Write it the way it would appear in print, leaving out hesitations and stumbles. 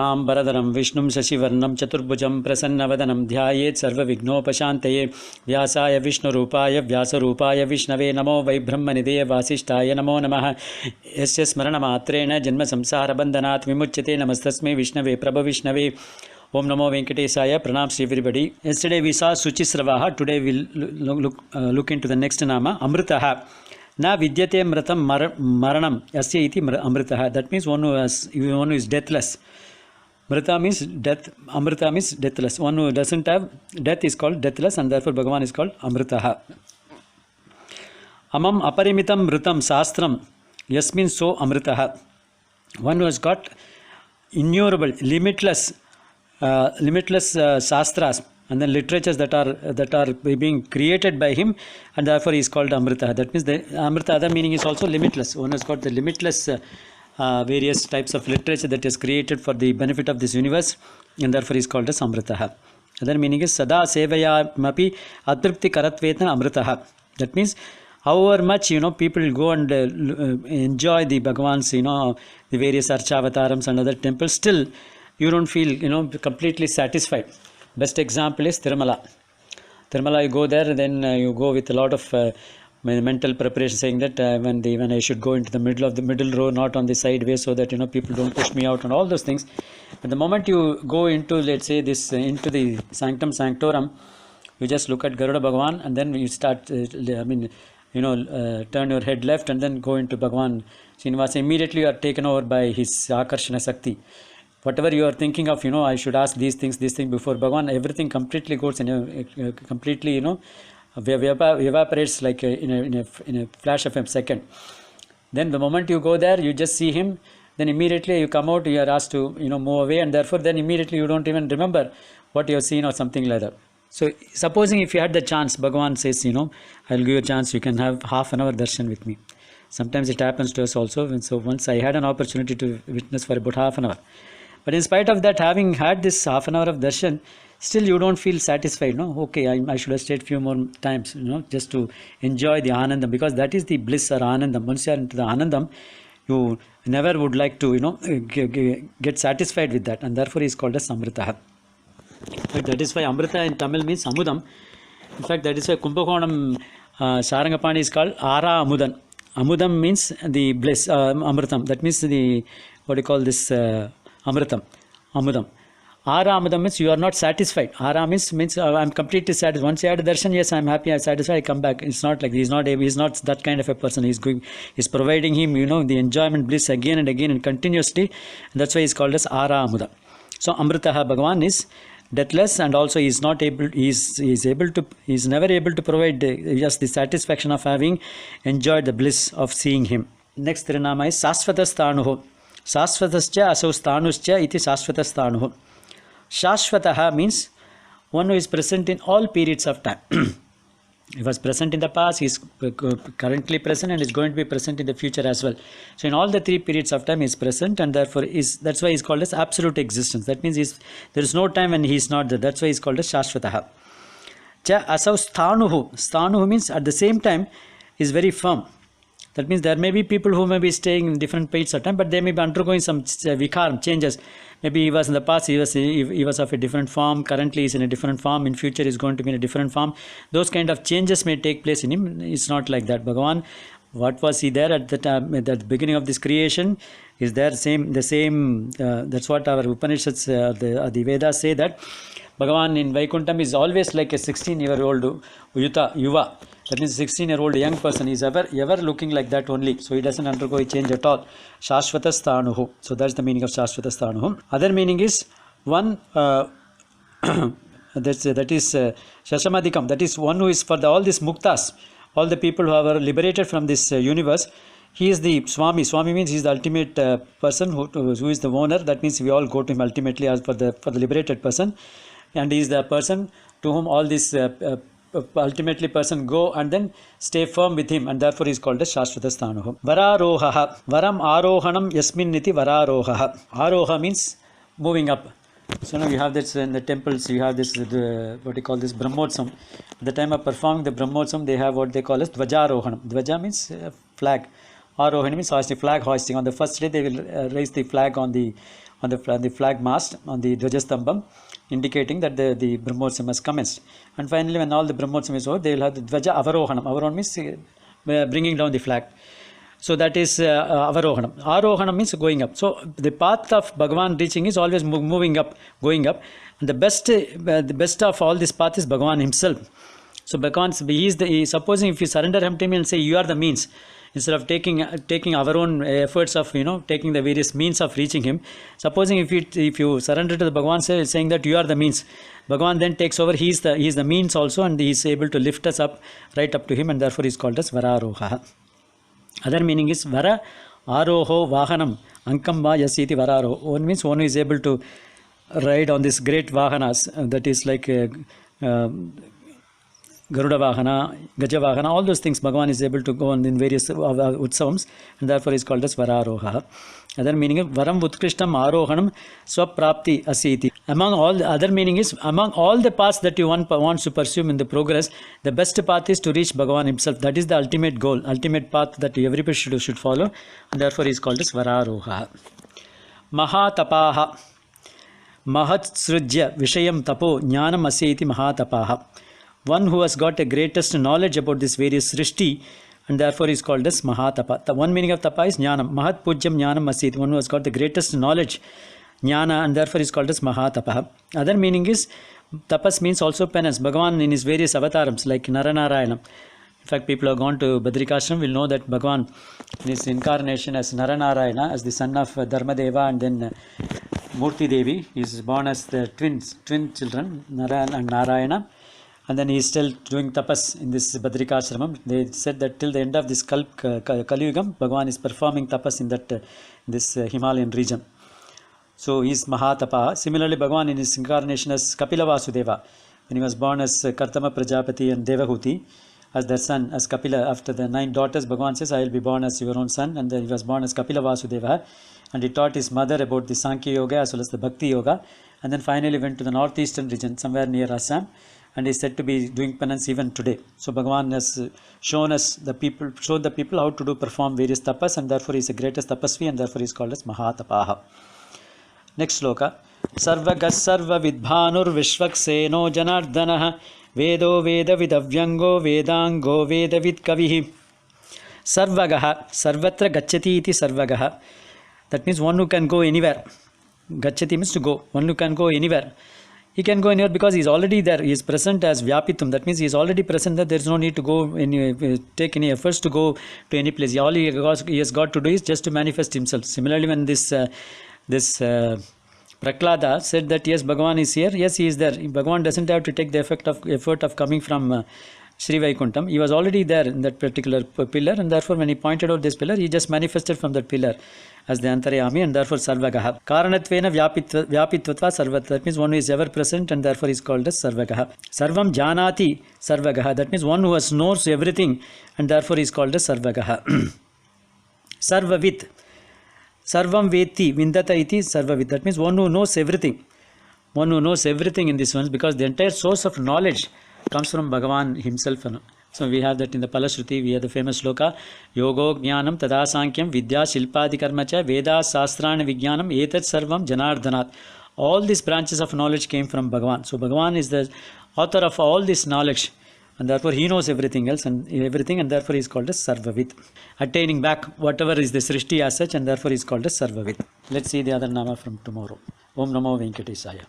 Shuklam Bharadaram Vishnum Sasivarnam Chaturbhujam Prasannavadanam Dhyayet Sarva Vignopashantaye Vyasaya Vishnu Rupaya Vyasa Rupaya Vishnave Namo Vaibhrahmanideye Vasishtaya Namo Namaha Yasya Smarana Matrena Janma Samsara Bandhanat Vimuchyate Namastasme Vishnave Prabha Vishnave Om Namo Venkatesaya. Pranams to everybody. Yesterday we saw Suchisravaha. Today we'll look into the next nama, amṛtaḥ. Na vidyate mratam maranam asya iti amṛtaḥ. That means one who is deathless. Mrata means death, amrita means deathless. One who doesn't have death is called deathless, and therefore Bhagavan is called amṛtaḥ. Amam aparimitam mritam sastram yasmin so amṛtaḥ. One who has got innumerable, limitless shastras and then literatures that are being created by him, and therefore he is called amṛtaḥ. That means the amrita, other meaning is also limitless. One has got the limitless various types of literature that is created for the benefit of this universe, and therefore he is called as amṛtaḥ. Other meaning is sada sevaya mapi atripti karatvetana amṛtaḥ. That means however much people go and enjoy the Bhagavan's the various archavataram and other temples, still you don't feel completely satisfied. Best example is Tirumala. Tirumala, you go there, then you go with a lot of mental preparation, saying that when I should go into the middle row, not on the sideways, so that people don't push me out and all those things. But the moment you go into, let's say, this into the sanctum sanctorum, you just look at Garuda Bhagavan, and then you start turn your head left and then go into Bhagavan Srinivasa. Immediately you are taken over by his Akarshana Sakti. Whatever you are thinking of, I should ask these things before Bhagavan, everything completely goes completely, evaporates like in a flash of a second. Then the moment you go there, you just see him, then immediately you come out, you are asked to, move away, and therefore then immediately you don't even remember what you have seen or something like that. So supposing if you had the chance, Bhagavan says, I'll give you a chance, you can have half an hour darshan with me. Sometimes it happens to us also, and so once I had an opportunity to witness for about half an hour. But in spite of that, having had this half an hour of darshan, still you don't feel satisfied. No, okay, I should have stayed few more times, just to enjoy the anandam, because that is the bliss or anandam. Once you are into the anandam, you never would like to, get satisfied with that, and therefore he is called as amṛtaḥ. That is why amrita in Tamil means amudam. In fact, that is why Kumbakonam Sarangapani is called Ara Amudan. Amudam means the bliss, amritam. That means the, what do you call this, amritam, amudam. Ara Amudam means you are not satisfied. Ara means I'm completely satisfied. Once you had a darshan, yes, I'm happy, I'm satisfied, I come back. It's not like he's not that kind of a person. He's providing him, the enjoyment, bliss again and again and continuously. And that's why he's called as Ara Amudam. So amṛtaḥ, Bhagavan is deathless, and also he's never able to provide just the satisfaction of having enjoyed the bliss of seeing him. Next Trinama is śāśvatasthāṇur. Śāśvatascha asau sthanuscha iti śāśvatasthāṇur. Śāśvataha means one who is present in all periods of time. He was present in the past, he is currently present, and is going to be present in the future as well. So in all the three periods of time he is present, and therefore that's why he is called as absolute existence. That means there is no time when he is not there. That's why he is called as śāśvataha. Cha asau sthanuhu. Sthanuhu means at the same time is very firm. That means there may be people who may be staying in different periods of time, but they may be undergoing some vikaram, changes. Maybe he was in the past, he was of a different form, currently he is in a different form, in future he is going to be in a different form. Those kind of changes may take place in him. It's not like that. Bhagavan, what was he there at the time, at the beginning of this creation, is there the same, that's what our Upanishads, the Vedas say, that Bhagavan in Vaikuntham is always like a 16-year-old yuva. That means 16-year-old young person is ever looking like that only. So he doesn't undergo a change at all. śāśvatasthāṇur. So that's the meaning of śāśvatasthāṇur. Other meaning is one, that is shashamadikam. That is one who is for all these muktas, all the people who are liberated from this universe. He is the Swami. Swami means he is the ultimate person who is the owner. That means we all go to him ultimately as for the liberated person. And he is the person to whom all this ultimately person go and then stay firm with him, and therefore he is called as śāśvatasthāṇur. Varāroho. Varam arohanam yasmin niti varāroho. Aroha means moving up. So now you have this in the temples, you have this, what you call this, Brahmotsam. At the time of performing the Brahmotsam, they have what they call as Dvajarohanam. Dvaja means flag. Arohana means hoisting, flag hoisting. On the first day, they will raise the flag on the on the flag mast, on the Dvajastambam, indicating that the Brahmotsavam has commenced. And finally, when all the Brahmotsavam is over, they will have the Dvaja Avarohanam. Avarohanam means bringing down the flag. So that is Avarohanam. Arohanam means going up. So the path of Bhagavan reaching is always moving up, going up. And the best of all this path is Bhagavan himself. So Bhagavan, supposing if you surrender him to me and say you are the means, instead of taking our own efforts of taking the various means of reaching him, supposing if you surrender to the Bhagavan, saying that you are the means, Bhagavan then takes over. He is the means also, and he is able to lift us up right up to him, and therefore he is called as varāroho. Other meaning is vara aroho vahanam ankam va yasiti varāroho. One means one who is able to ride on this great vahanas, that is like Garuda Vahana, Gaja Vahana, all those things Bhagavan is able to go on in various utsavams, and therefore is called as varāroha. Other meaning is varam utkrishtam arohanam swaprapti asiti. Among all the other meaning is, among all the paths that you want to pursue in the progress, the best path is to reach Bhagavan himself. That is the ultimate goal, ultimate path that everybody should follow, and therefore he is called as varāroha. Mahātapāha mahatsrujya vishayam tapo jnanam asya iti mahātapāha. One who has got the greatest knowledge about this various Trustee, and therefore is called as mahātapa. The one meaning of tapa is jnanam. Mahat pujyam jnanam asit. One who has got the greatest knowledge, jnana, and therefore is called as mahātapāha. Other meaning is, tapas means also penance. Bhagavan in his various avatārams like Naranarayana. In fact, people who have gone to Badrikashram will know that Bhagavan in his incarnation as Naranarayana, as the son of Dharmadeva and then Murti Devi, is born as the twin children, Nara and Narayana. And then he is still doing tapas in this Badrikashramam. They said that till the end of this Kaliyugam, Bhagavan is performing tapas in this Himalayan region. So he is mahātapāha. Similarly, Bhagavan in his incarnation as Kapila Vasudeva, when he was born as Kartama Prajapati and Devahuti, as their son, as Kapila, after the 9 daughters, Bhagavan says, I will be born as your own son. And then he was born as Kapila Vasudeva. And he taught his mother about the Sankhya Yoga as well as the Bhakti Yoga. And then finally went to the northeastern region, somewhere near Assam. And is said to be doing penance even today. So Bhagavan has showed the people how to perform various tapas, and therefore he is the greatest tapasvi, and therefore he is called as mahātapāha. Next sloka. Sarvagas sarva vidbhānur vishvakseno janardhanah vedo veda vidavyango vedango veda vidkavihi. Sarvagaha sarvatra gacchati iti sarvagaha. That means one who can go anywhere. Gacchati means to go. One who can go anywhere. He can go anywhere because he is already there. He is present as Vyapitum. That means he is already present there. There is no need to go take any efforts to go to any place. All he has got to do is just to manifest himself. Similarly, when this Prahlāda said that yes, Bhagavan is here. Yes, he is there. Bhagavan doesn't have to take the effort of coming from Sri Vaikuntham. He was already there in that particular pillar, and therefore when he pointed out this pillar, he just manifested from that pillar as the Antaryami, and therefore sarvagaha. Karanatvena vyapitvatva sarvat. That means one who is ever present, and therefore is called as sarvagaha. Sarvam janati sarvagaha. That means one who knows everything, and therefore is called as sarvagaha. Sarvavit. Sarvam veti vindata iti sarvavit. That means one who knows everything. One who knows everything in this one, because the entire source of knowledge comes from Bhagavan himself. So we have that in the Palashruti. We have the famous sloka, Yogo Jnanam Tada Sankyam Vidya Shilpadi Karmacha Veda Sastrana Vijnanam Etat Sarvam Janardhanat. All these branches of knowledge came from Bhagavan. So Bhagavan is the author of all this knowledge, and therefore he knows everything else and everything, and therefore he is called as Sarvavit. Attaining back whatever is the Srishti as such, and therefore he is called as Sarvavit. Let's see the other nama from tomorrow. Om Namo Venkatesaya.